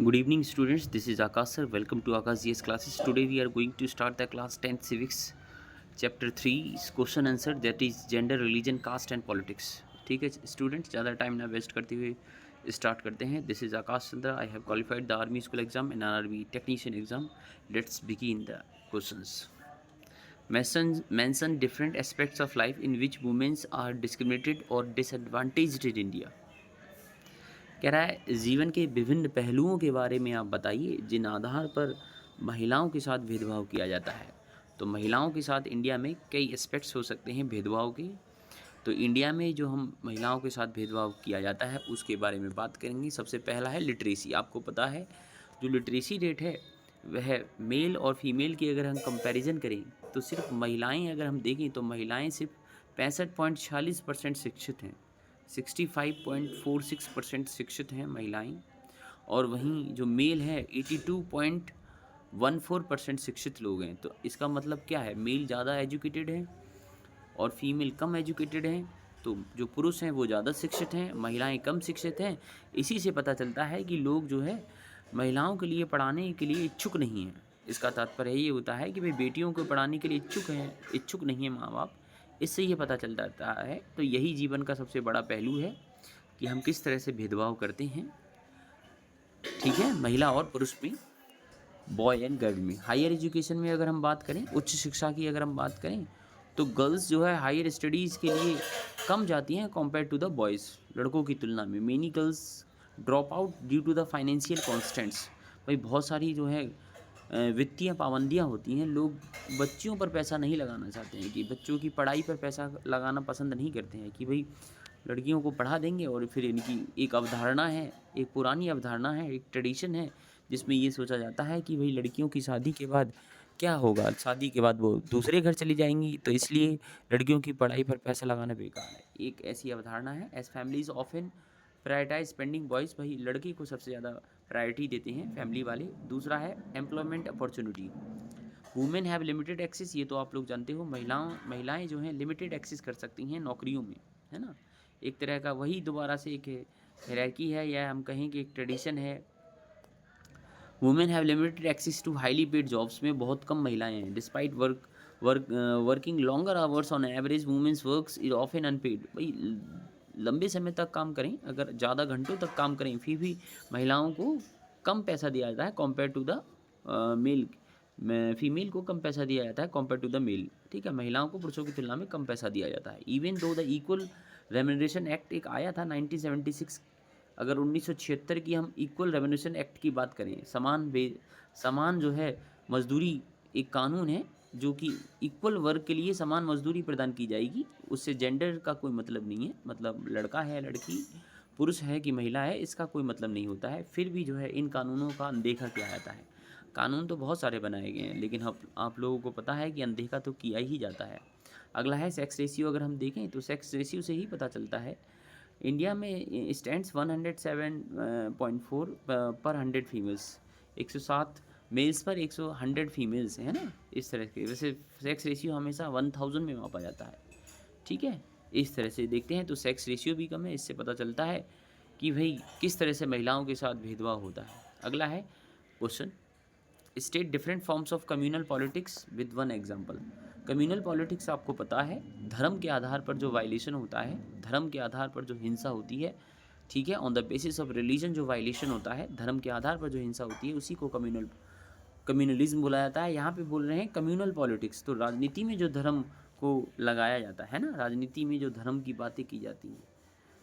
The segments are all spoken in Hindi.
Good evening, students. This is Akash sir. Welcome to Akash GS classes. Today we are going to start the class 10th civics, chapter 3, question answer, that is gender, religion, caste and politics. ठीक है स्टूडेंट्स, ज़्यादा टाइम ना वेस्ट करते हुए स्टार्ट करते हैं. This is Akash Chandra. I have qualified the army school exam and army technician exam. Let's begin the questions. Mention different aspects of life in which women are discriminated or disadvantaged in India. कह रहा है जीवन के विभिन्न पहलुओं के बारे में आप बताइए जिन आधार पर महिलाओं के साथ भेदभाव किया जाता है. तो महिलाओं के साथ इंडिया में कई एस्पेक्ट्स हो सकते हैं भेदभाव के. तो इंडिया में जो हम महिलाओं के साथ भेदभाव किया जाता है उसके बारे में बात करेंगे. सबसे पहला है लिटरेसी. आपको पता है जो लिटरेसी रेट है वह मेल और फीमेल की अगर हम कंपैरिजन करें तो सिर्फ महिलाएं अगर हम देखें तो महिलाएं सिर्फ 65.46% शिक्षित हैं. 65.46% शिक्षित हैं महिलाएं. और वहीं जो मेल है 82.14% शिक्षित लोग हैं. तो इसका मतलब क्या है, मेल ज़्यादा एजुकेटेड है और फीमेल कम एजुकेटेड हैं. तो जो पुरुष हैं वो ज़्यादा शिक्षित हैं, महिलाएं कम शिक्षित हैं. इसी से पता चलता है कि लोग जो है महिलाओं के लिए पढ़ाने के लिए इच्छुक नहीं हैं. इसका तात्पर्य ये होता है कि भाई बेटियों को पढ़ाने के लिए इच्छुक नहीं है माँ बाप. इससे ये पता चल जाता है. तो यही जीवन का सबसे बड़ा पहलू है कि हम किस तरह से भेदभाव करते हैं. ठीक है, महिला और पुरुष में, बॉय एंड गर्ल में. हायर एजुकेशन में अगर हम बात करें, उच्च शिक्षा की अगर हम बात करें तो गर्ल्स जो है हायर स्टडीज़ के लिए कम जाती हैं कंपेयर टू द बॉयज़. लड़कों की तुलना में many girls drop out due to the financial constants. भाई बहुत सारी जो है वित्तीय पाबंदियाँ होती हैं. लोग बच्चियों पर पैसा नहीं लगाना चाहते हैं, कि बच्चों की पढ़ाई पर पैसा लगाना पसंद नहीं करते हैं, कि भाई लड़कियों को पढ़ा देंगे. और फिर इनकी एक अवधारणा है, एक पुरानी अवधारणा है, एक ट्रेडिशन है जिसमें ये सोचा जाता है कि भाई लड़कियों की शादी के बाद क्या होगा, शादी के बाद वो दूसरे घर चली जाएंगी, तो इसलिए लड़कियों की पढ़ाई पर पैसा लगाना बेकार है. एक ऐसी अवधारणा है. As families often prioritise spending boys. भाई लड़के को सबसे ज़्यादा प्रायोरिटी देते हैं फैमिली वाले. दूसरा है employment opportunity. Women have limited access. ये तो आप लोग जानते हो, महिलाएं जो हैं लिमिटेड एक्सेस कर सकती हैं नौकरियों में, है ना. एक तरह का वही दोबारा से एक हायरार्की है, या हम कहें कि एक ट्रेडिशन है. Women have limited access to highly paid jobs. में बहुत कम महिलाएं हैं. Despite working longer hours on average women's works is often unpaid. भाई लंबे समय तक काम करें, अगर ज़्यादा घंटों तक काम करें, फिर भी महिलाओं को कम पैसा दिया जाता है compare to the male. Female को कम पैसा दिया जाता है कंपेयर टू द मेल. ठीक है, महिलाओं को पुरुषों की तुलना में कम पैसा दिया जाता है. Even though the equal remuneration act एक आया था 1976. अगर 1976 की हम इक्वल रेम्यूनरेशन एक्ट की बात करें, समान जो है मजदूरी, एक कानून है जो कि इक्वल वर्क के लिए समान मजदूरी प्रदान की जाएगी. उससे जेंडर का कोई मतलब नहीं है, मतलब लड़का है लड़की, पुरुष है कि महिला है, इसका कोई मतलब नहीं होता है. फिर भी जो है इन कानूनों का अनदेखा किया जाता है. कानून तो बहुत सारे बनाए गए हैं, लेकिन आप लोगों को पता है कि अनदेखा तो किया ही जाता है. अगला है सेक्स रेशियो. अगर हम देखें तो सेक्स रेशियो से ही पता चलता है. इंडिया में स्टैंड्स 107.4 पर 100 फीमेल्स. 107 मेल्स पर 100 फीमेल्स है ना. इस तरह के, वैसे सेक्स रेशियो हमेशा 1000 में मापा जाता है. ठीक है, इस तरह से देखते हैं तो सेक्स रेशियो भी कम है. इससे पता चलता है कि भाई किस तरह से महिलाओं के साथ भेदभाव होता है. अगला है question, state different forms of communal politics with one example. Communal politics आपको पता है, धर्म के आधार पर जो वायलेशन होता है, धर्म के आधार पर जो हिंसा होती है. ठीक है, on the basis of religion जो वायलेशन होता है, धर्म के आधार पर जो हिंसा होती है, उसी को कम्युनलिज्म बोला जाता है. यहाँ पे बोल रहे हैं कम्युनल पॉलिटिक्स. तो राजनीति में जो धर्म को लगाया जाता है ना, राजनीति में जो धर्म की बातें की जाती हैं,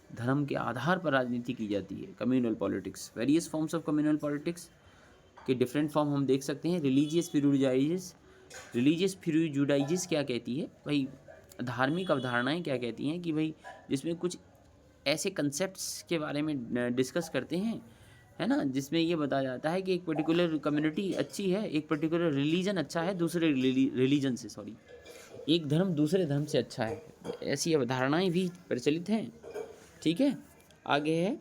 धर्म के आधार पर राजनीति की जाती है, communal politics. Various forms of communal politics के डिफरेंट फॉर्म हम देख सकते हैं. रिलीजियस प्यूरिजुडाइजिस क्या कहती है भाई, धार्मिक अवधारणाएं क्या कहती हैं कि भाई जिसमें कुछ ऐसे कंसेप्ट्स के बारे में डिस्कस करते हैं, है ना, जिसमें ये बताया जाता है कि एक पर्टिकुलर कम्युनिटी अच्छी है, एक पर्टिकुलर रिलीजन अच्छा है दूसरे रिलीजन से, एक धर्म दूसरे धर्म से अच्छा है. ऐसी अवधारणाएं भी प्रचलित हैं. ठीक है, आगे है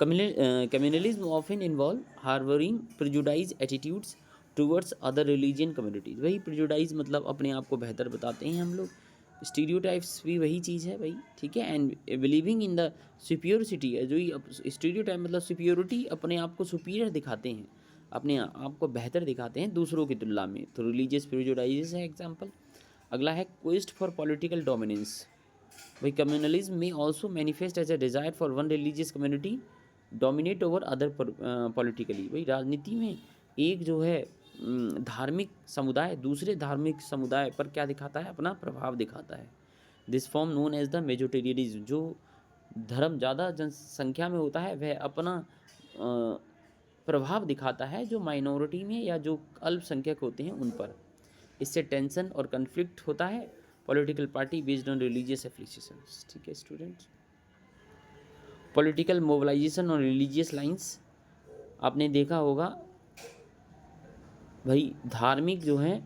communalism often involve harbouring prejudice attitudes towards other religion communities. वही प्रिजुडाइज मतलब अपने आप को बेहतर बताते हैं हम लोग, स्टीरियोटाइप्स भी वही चीज़ है भाई, ठीक है। And believing in the superiority है, जो ये स्टीरियोटाइप मतलब सुपियोरिटी, अपने आप को सुपीरियर दिखाते हैं, अपने आप को बेहतर दिखाते हैं दूसरों की तुलना में, तो रिलीजियस प्रिजुडाइज है एग्जाम्पल। अगला है क्वेस्ट फॉर पॉलिटिकल डोमिनेंस। भाई कम्युनलिज्म में also manifest as a desire for one religious community dominate over other politically. भाई राजनीति में एक जो है धार्मिक समुदाय दूसरे धार्मिक समुदाय पर क्या दिखाता है, अपना प्रभाव दिखाता है। This form known as the majoritarianism, जो धर्म ज़्यादा जनसंख्या में होता है वह अपना प्रभाव दिखाता है जो माइनॉरिटी में या जो अल्पसंख्यक होते हैं उन पर। इससे टेंशन और कन्फ्लिक्ट होता है political party based on religious affiliations, ठीक है स्टूडेंट्स। पॉलिटिकल मोबिलाइजेशन और रिलीजियस लाइंस, आपने देखा होगा भाई धार्मिक जो हैं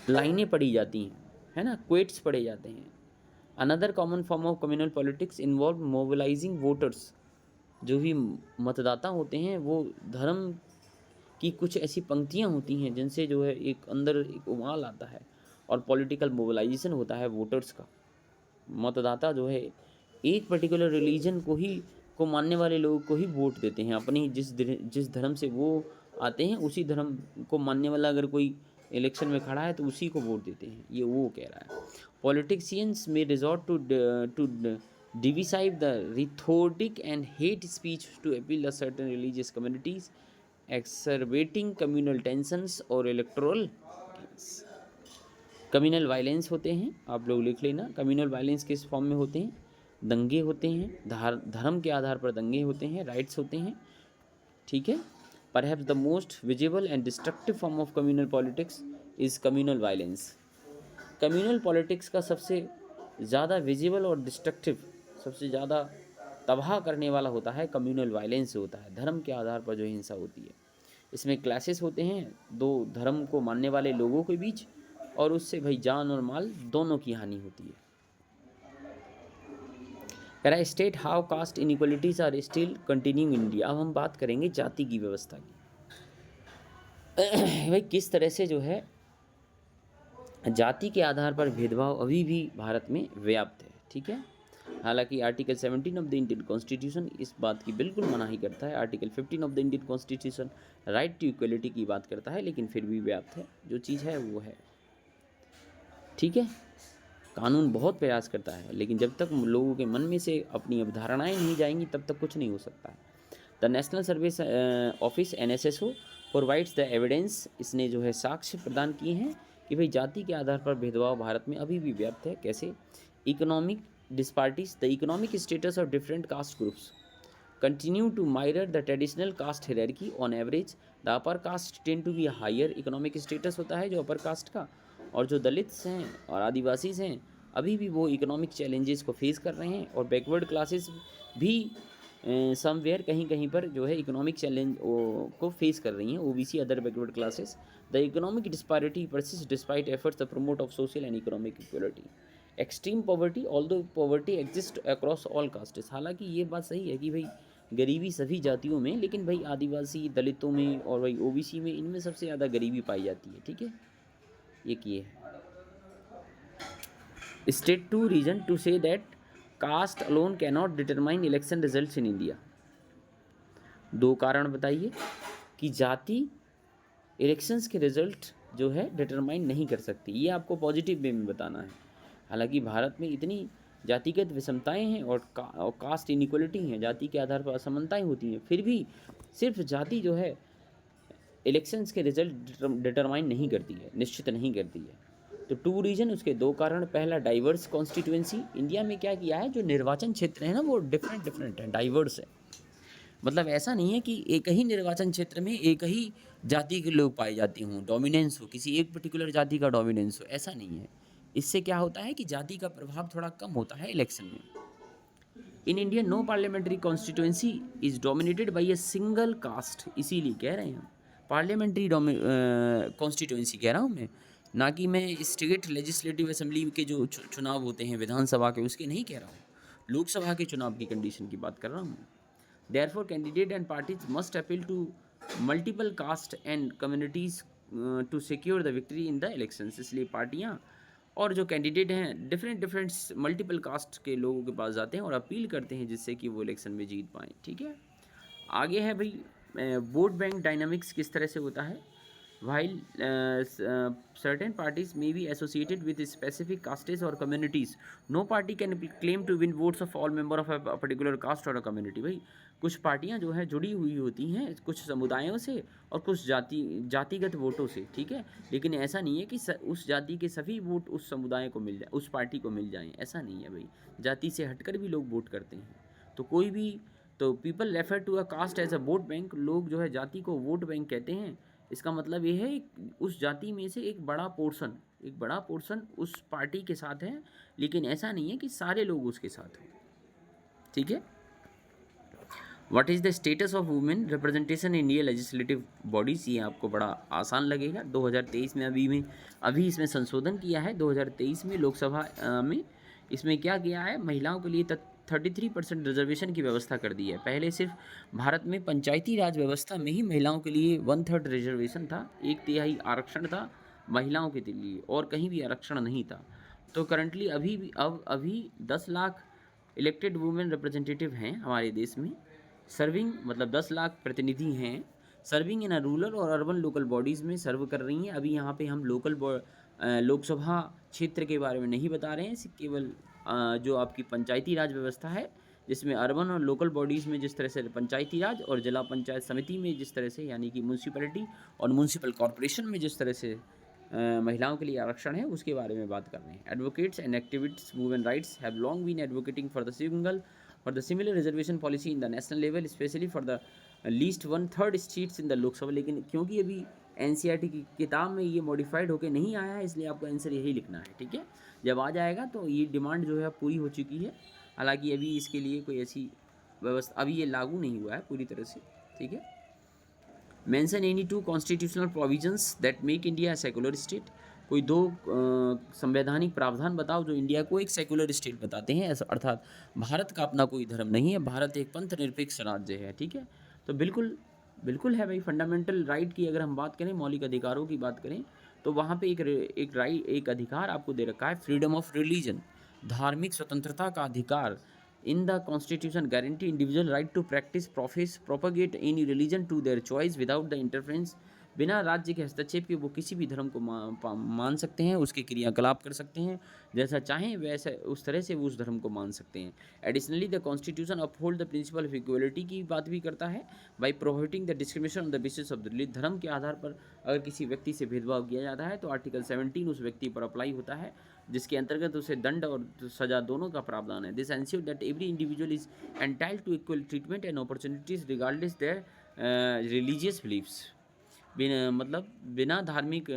लाइनें पढ़ी जाती हैं, है ना, क्वेट्स पढ़े जाते हैं। Another common form of communal politics involve mobilising voters. जो भी मतदाता होते हैं वो धर्म की कुछ ऐसी पंक्तियाँ होती हैं जिनसे जो है एक अंदर एक उबाल आता है, और पॉलिटिकल मोबिलाइजेशन होता है वोटर्स का। मतदाता जो है एक पर्टिकुलर रिलीजन को मानने वाले लोगों को ही वोट देते हैं, अपनी जिस धर्म से वो आते हैं उसी धर्म को मानने वाला अगर कोई इलेक्शन में खड़ा है तो उसी को वोट देते हैं, ये वो कह रहा है। Politicians may resort to divisive the rhetoric and hate speech to appeal to certain religious communities, exacerbating communal tensions or electoral gains. Communal violence होते हैं, आप लोग लिख लेना, कम्युनल वायलेंस किस फॉर्म में होते हैं, दंगे होते हैं, धर्म के आधार पर दंगे होते हैं, राइट्स होते हैं, ठीक है। Perhaps the most visible and destructive form of communal politics is communal violence. Communal politics का सबसे ज़्यादा विजिबल और डिस्ट्रक्टिव, सबसे ज़्यादा तबाह करने वाला होता है कम्युनल वायलेंस होता है, धर्म के आधार पर जो हिंसा होती है। इसमें क्लासेस होते हैं दो धर्म को मानने वाले लोगों के बीच, और उससे भाई जान और माल दोनों की हानि होती है। कह रहा है state how caste inequalities are still continue in India. अब हम बात करेंगे जाति की व्यवस्था की। भाई किस तरह से जो है जाति के आधार पर भेदभाव अभी भी भारत में व्याप्त है, ठीक है। हालांकि article 17 of the Indian constitution इस बात की बिल्कुल मनाही करता है, article 15 of the Indian constitution right to equality की बात करता है, लेकिन फिर भी व्याप्त है, जो चीज़ है वो है, ठीक है। कानून बहुत प्रयास करता है, लेकिन जब तक लोगों के मन में से अपनी अवधारणाएं नहीं जाएंगी तब तक कुछ नहीं हो सकता है। The national service office NSSO provides the evidence, इसने जो है साक्ष्य प्रदान किए हैं कि भाई जाति के आधार पर भेदभाव भारत में अभी भी व्याप्त है। कैसे? Economic disparities, the economic status of different caste groups continue to mirror the traditional caste hierarchy. On average the upper caste tend to be higher economic status होता है जो अपर कास्ट का, और जो दलित्स हैं और आदिवासीज हैं अभी भी वो इकोनॉमिक चैलेंजेस को फेस कर रहे हैं, और बैकवर्ड क्लासेस भी समवेयर कहीं कहीं पर जो है इकोनॉमिक चैलेंज को फेस कर रही हैं, OBC other backward classes. The economic disparity persist despite efforts the promote of social and economic equality. Extreme poverty, although poverty exist across all castes. हालांकि ये बात सही है कि भाई गरीबी सभी जातियों में, लेकिन भाई आदिवासी दलितों में और भाई OBC में, इनमें सबसे ज़्यादा गरीबी पाई जाती है, ठीक है। एक ये है। State two reason to say that caste alone cannot determine election results in India. दो कारण बताइए कि जाति इलेक्शंस के रिजल्ट जो है डिटरमाइन नहीं कर सकती, ये आपको पॉजिटिव वे में बताना है। हालांकि भारत में इतनी जातिगत विषमताएं हैं और कास्ट इनइक्वलिटी हैं, जाति के आधार पर असमानताएं होती हैं, फिर भी सिर्फ जाति जो है इलेक्शंस के रिजल्ट डिटरमाइन नहीं करती है, निश्चित नहीं करती है। तो टू रीजन, उसके दो कारण। पहला डाइवर्स कॉन्स्टिट्यूएंसी, इंडिया में क्या किया है, जो निर्वाचन क्षेत्र है ना वो डिफरेंट है, डाइवर्स है। मतलब ऐसा नहीं है कि एक ही निर्वाचन क्षेत्र में एक ही जाति के लोग पाए जाते हों, डोमिनेंस हो, किसी एक पर्टिकुलर जाति का डोमिनेंस हो, ऐसा नहीं है। इससे क्या होता है कि जाति का प्रभाव थोड़ा कम होता है इलेक्शन में। In India no parliamentary constituency is dominated by a single caste, इसीलिए कह रहे हैं हम पार्लियामेंट्री कॉन्स्टिट्यूएंसी कह रहा हूँ मैं, ना कि मैं स्टेट लेजिस्लेटिव असेंबली के जो चुनाव होते हैं विधानसभा के, उसके नहीं कह रहा हूँ, लोकसभा के चुनाव की कंडीशन की बात कर रहा हूँ। Therefore, candidate and parties must appeal to multiple caste and communities to secure the victory in the elections. इसलिए पार्टियाँ और जो कैंडिडेट हैं डिफरेंट डिफरेंट मल्टीपल कास्ट के लोगों के पास जाते हैं और अपील करते हैं जिससे कि वो इलेक्शन में जीत पाएँ, ठीक है। आगे है भाई वोट बैंक डायनामिक्स किस तरह से होता है। While certain parties may be associated with specific castes or communities, no party can claim to win votes of all member of a particular caste or a community। भाई कुछ पार्टियां जो है जुड़ी हुई होती हैं कुछ समुदायों से और कुछ जातिगत वोटों से, ठीक है, लेकिन ऐसा नहीं है कि उस जाति के सभी वोट उस समुदाय को मिल जाए, उस पार्टी को मिल जाएं, ऐसा नहीं है भाई। जाति से हटकर भी लोग वोट करते हैं। तो कोई भी तो people refer to a caste as a vote bank, लोग जो है जाति को वोट बैंक कहते हैं। इसका मतलब ये है उस जाति में से एक बड़ा पोर्शन उस पार्टी के साथ है, लेकिन ऐसा नहीं है कि सारे लोग उसके साथ हैं, ठीक है। What is the status of women representation in India legislative bodies, ये आपको बड़ा आसान लगेगा। 2023 में अभी इसमें संशोधन किया है। 2023 में लोकसभा में इसमें क्या किया है, महिलाओं के लिए 33% रिजर्वेशन की व्यवस्था कर दी है। पहले सिर्फ भारत में पंचायती राज व्यवस्था में ही महिलाओं के लिए 1/3 रिजर्वेशन था, 1/3 आरक्षण था महिलाओं के लिए, और कहीं भी आरक्षण नहीं था। तो करंटली अभी 10 लाख इलेक्टेड वुमेन रिप्रेजेंटेटिव हैं हमारे देश में। सर्विंग मतलब 10 लाख प्रतिनिधि हैं, सर्विंग इन रूरल और अर्बन लोकल बॉडीज़ में सर्व कर रही हैं। अभी यहाँ पे हम लोकसभा क्षेत्र के बारे में नहीं बता रहे हैं, केवल जो आपकी पंचायती राज व्यवस्था है जिसमें अर्बन और लोकल बॉडीज़ में जिस तरह से पंचायती राज और जिला पंचायत समिति में जिस तरह से यानी कि म्यूनसिपैलिटी और म्यूनसिपल कॉरपोरेशन में जिस तरह से महिलाओं के लिए आरक्षण है उसके बारे में बात कर रहे हैं। Advocates and activist women rights have long been advocating for the similar reservation policy in the national level specially for the least 1/3 seats in the Lok Sabha. लेकिन क्योंकि अभी एनसीईआरटी की किताब में ये मॉडिफाइड होकर नहीं आया है, इसलिए आपको आंसर यही लिखना है, ठीक है। जब आ जाएगा तो ये डिमांड जो है पूरी हो चुकी है, हालांकि अभी इसके लिए कोई ऐसी व्यवस्था अभी ये लागू नहीं हुआ है पूरी तरह से, ठीक है। Mention any 2 constitutional provisions that make India a secular state, कोई 2 संवैधानिक प्रावधान बताओ जो इंडिया को एक सेकुलर स्टेट बताते हैं, अर्थात भारत का अपना कोई धर्म नहीं है, भारत एक पंथ निरपेक्ष राज्य है, ठीक है। तो बिल्कुल बिल्कुल है भाई। फंडामेंटल राइट की अगर हम बात करें, मौलिक अधिकारों की बात करें, तो वहाँ पे एक अधिकार आपको दे रखा है, फ्रीडम ऑफ रिलीजन, धार्मिक स्वतंत्रता का अधिकार। In the constitution guarantee individual right to practise profess propagate any religion to their choice without the interference, बिना राज्य के हस्तक्षेप के वो किसी भी धर्म को मान सकते हैं, उसके क्रियाकलाप कर सकते हैं, जैसा चाहें वैसे उस तरह से वो उस धर्म को मान सकते हैं। Additionally the constitution uphold the principle of equality की बात भी करता है, by prohibiting the discrimination on the basis of the religion, धर्म के आधार पर अगर किसी व्यक्ति से भेदभाव किया जाता है तो आर्टिकल 17 उस व्यक्ति पर अप्लाई होता है, जिसके अंतर्गत उसे दंड और सजा दोनों का प्रावधान है। This ensure that every individual is entitled to equal treatment and opportunities regardless their religious beliefs, बिना धार्मिक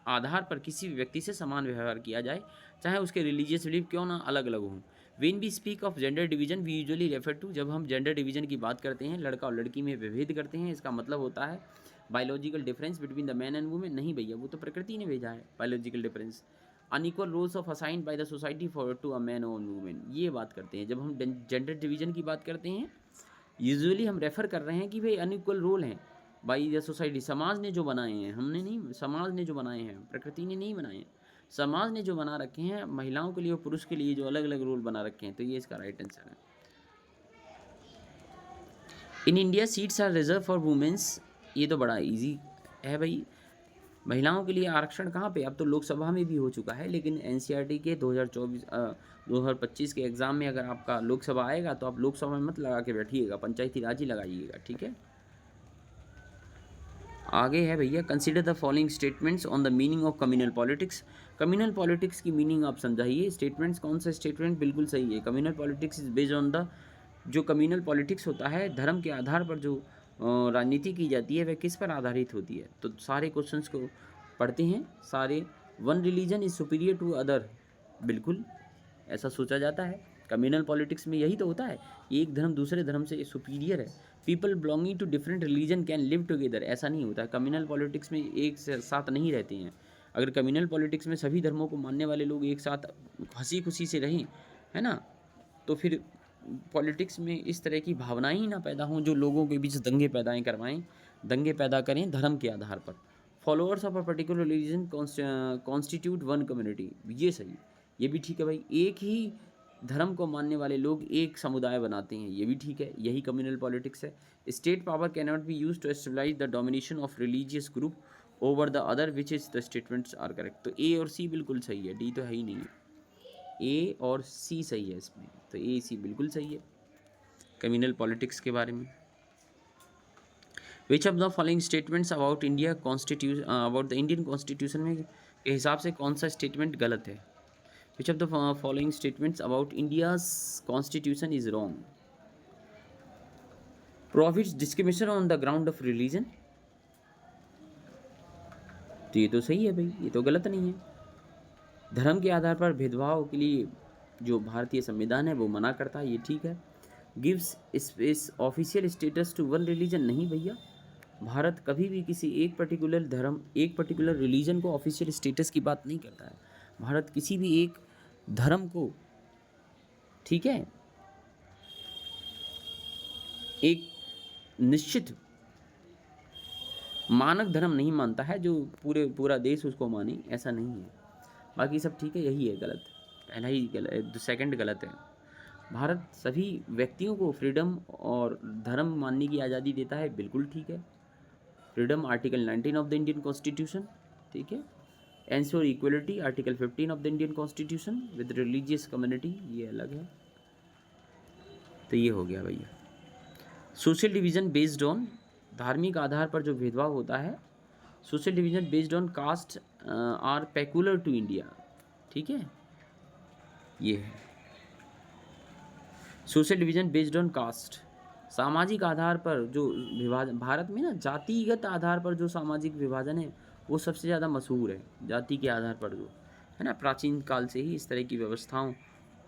आधार पर किसी भी व्यक्ति से समान व्यवहार किया जाए, चाहे उसके रिलीजियस बिलीफ क्यों ना अलग अलग हों। When we speak of gender division we usually refer to, जब हम जेंडर डिवीजन की बात करते हैं, लड़का और लड़की में विभेद करते हैं, इसका मतलब होता है biological difference between the man and women. नहीं भैया, वो तो प्रकृति ने भेजा है biological difference. Unequal roles of assigned by the society for to a man और वुमेन, ये बात करते हैं। जब हम जेंडर डिवीजन की बात करते हैं यूजुअली हम रेफ़र कर रहे हैं कि भाई अनइक्वल रोल हैं बाई द सोसाइटी, समाज ने जो बनाए हैं, हमने नहीं, समाज ने जो बनाए हैं, प्रकृति ने नहीं बनाए हैं, समाज ने जो बना रखे हैं महिलाओं के लिए और पुरुष के लिए जो अलग अलग रोल बना रखे हैं। तो ये इसका राइट आंसर है। In India seats are reserve for womens, ये तो बड़ा इजी है भाई। महिलाओं के लिए आरक्षण कहाँ पे, अब तो लोकसभा में भी हो चुका है, लेकिन एनसीईआरटी के 2025 के एग्ज़ाम में अगर आपका लोकसभा आएगा तो आप लोकसभा में मत लगा के बैठिएगा, पंचायती राज ही लगाइएगा, ठीक है। आगे है भैया, consider the following statements on the meaning of communal politics. Communal politics की मीनिंग आप समझाइए। स्टेटमेंट्स, कौन सा स्टेटमेंट बिल्कुल सही है। Communal politics is based on the, जो कम्युनल पॉलिटिक्स होता है धर्म के आधार पर जो राजनीति की जाती है वह किस पर आधारित होती है। तो सारे क्वेश्चंस को पढ़ते हैं सारे। One religion is superior to other, बिल्कुल ऐसा सोचा जाता है। कम्युनल पॉलिटिक्स में यही तो होता है, एक धर्म दूसरे धर्म से सुपीरियर है। People belonging to different religion can live together, ऐसा नहीं होता है। कम्युनल पॉलिटिक्स में एक साथ नहीं रहते हैं। अगर कम्युनल पॉलिटिक्स में सभी धर्मों को मानने वाले लोग एक साथ हंसी खुशी से रहें, है ना, तो फिर पॉलिटिक्स में इस तरह की भावनाएं ही ना पैदा हों जो लोगों के बीच दंगे पैदा करें धर्म के आधार पर। Followers of a particular religion constitute one community, ये सही, ये भी ठीक है भाई। एक ही धर्म को मानने वाले लोग एक समुदाय बनाते हैं, ये भी ठीक है, यही कम्युनल पॉलिटिक्स है। State power can not be use to establish the domination of religious group over the other which is the statements are correct. तो ए और सी बिल्कुल सही है, डी तो है ही नहीं है। ए और सी सही है इसमें, तो ए सी बिल्कुल सही है कम्युनल पॉलिटिक्स के बारे में। Which of the following statements about India constitution about the Indian constitution में के हिसाब से कौन सा स्टेटमेंट गलत है? Which of the following statements about India's constitution is wrong? Profits discrimination on the ground of religion, तो ये तो सही है भाई, ये तो गलत नहीं है। धर्म के आधार पर भेदभाव के लिए जो भारतीय संविधान है वो मना करता है, ये ठीक है। Gives is official status to one religion, नहीं भैया, भारत कभी भी किसी एक पर्टिकुलर धर्म, एक पर्टिकुलर रिलीजन को ऑफिशियल स्टेटस की बात नहीं करता है। भारत किसी भी एक धर्म को, ठीक है, एक निश्चित मानक धर्म नहीं मानता है जो पूरा देश उसको माने, ऐसा नहीं है। बाकी सब ठीक है, यही है गलत, पहला ही गलत, सेकंड गलत है। भारत सभी व्यक्तियों को फ्रीडम और धर्म मानने की आज़ादी देता है, बिल्कुल ठीक है। Freedom article 19 of the Indian constitution, ठीक है। Ensure equality article 15 of the Indian constitution with religious community, ये अलग है। तो ये हो गया भैया। सोशल डिवीज़न बेस्ड ऑन, धार्मिक आधार पर जो भेदभाव होता है, social division based on caste are peculiar to India, ठीक है, ये है। Social division based on caste, सामाजिक आधार पर जो विभाजन, भारत में ना जातिगत आधार पर जो सामाजिक विभाजन है वो सबसे ज़्यादा मशहूर है। जाति के आधार पर जो है ना, प्राचीन काल से ही इस तरह की व्यवस्थाओं,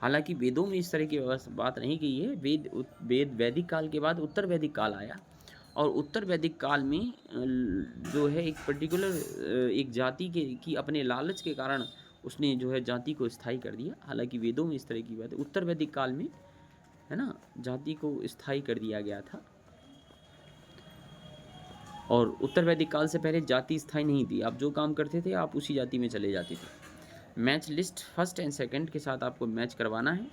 हालांकि वेदों में इस तरह की बात नहीं की है। वैदिक काल के बाद उत्तर वैदिक काल आया, और उत्तर वैदिक काल में जो है एक पर्टिकुलर एक जाति की अपने लालच के कारण उसने जो है जाति को स्थायी कर दिया। हालांकि वेदों में इस तरह की बात है, उत्तर वैदिक काल में है ना जाति को स्थायी कर दिया गया था, और उत्तर वैदिक काल से पहले जाति स्थायी नहीं थी। आप जो काम करते थे आप उसी जाति में चले जाते थे। Match list first and second के साथ आपको मैच करवाना है।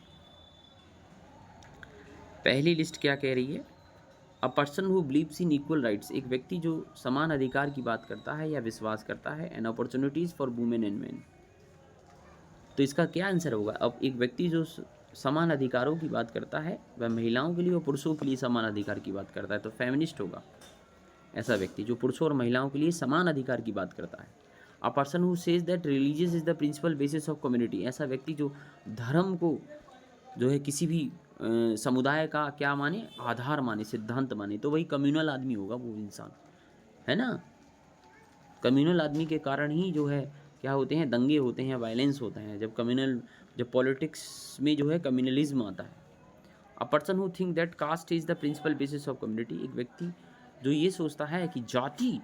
पहली लिस्ट क्या कह रही है? A person who believes in equal rights, एक व्यक्ति जो समान अधिकार की बात करता है या विश्वास करता है, and opportunities for women and man. तो इसका क्या आंसर होगा? अब एक व्यक्ति जो समान अधिकारों की बात करता है, वह महिलाओं के लिए और पुरुषों के लिए समान अधिकार की बात करता है, तो फेमिनिस्ट होगा ऐसा व्यक्ति जो पुरुषों और महिलाओं के लिए समान अधिकार की बात करता है। A person who says that religious is the principal basis of community, ऐसा व्यक्ति जो धर्म को जो है किसी भी समुदाय का क्या माने, आधार माने, सिद्धांत माने, तो वही कम्युनल आदमी होगा वो इंसान, है ना। कम्युनल आदमी के कारण ही जो है क्या होते हैं, दंगे होते हैं, वायलेंस होता है, जब पॉलिटिक्स में जो है कम्युनलिज्म आता है। A person who think that caste is the principal basis of community, एक व्यक्ति जो ये सोचता है कि जाति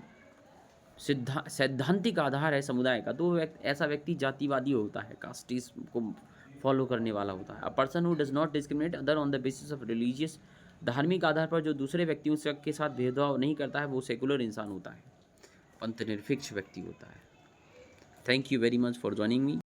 सैद्धांतिक आधार है समुदाय का, तो ऐसा व्यक्ति जातिवादी होता है, कास्टिज्म को फॉलो करने वाला होता है। A person who does not discriminate other on the basis of religious, धार्मिक आधार पर जो दूसरे व्यक्तियों के साथ भेदभाव नहीं करता है, वो सेकुलर इंसान होता है, पंथ निरपेक्ष व्यक्ति होता है। Thank you very much for joining me.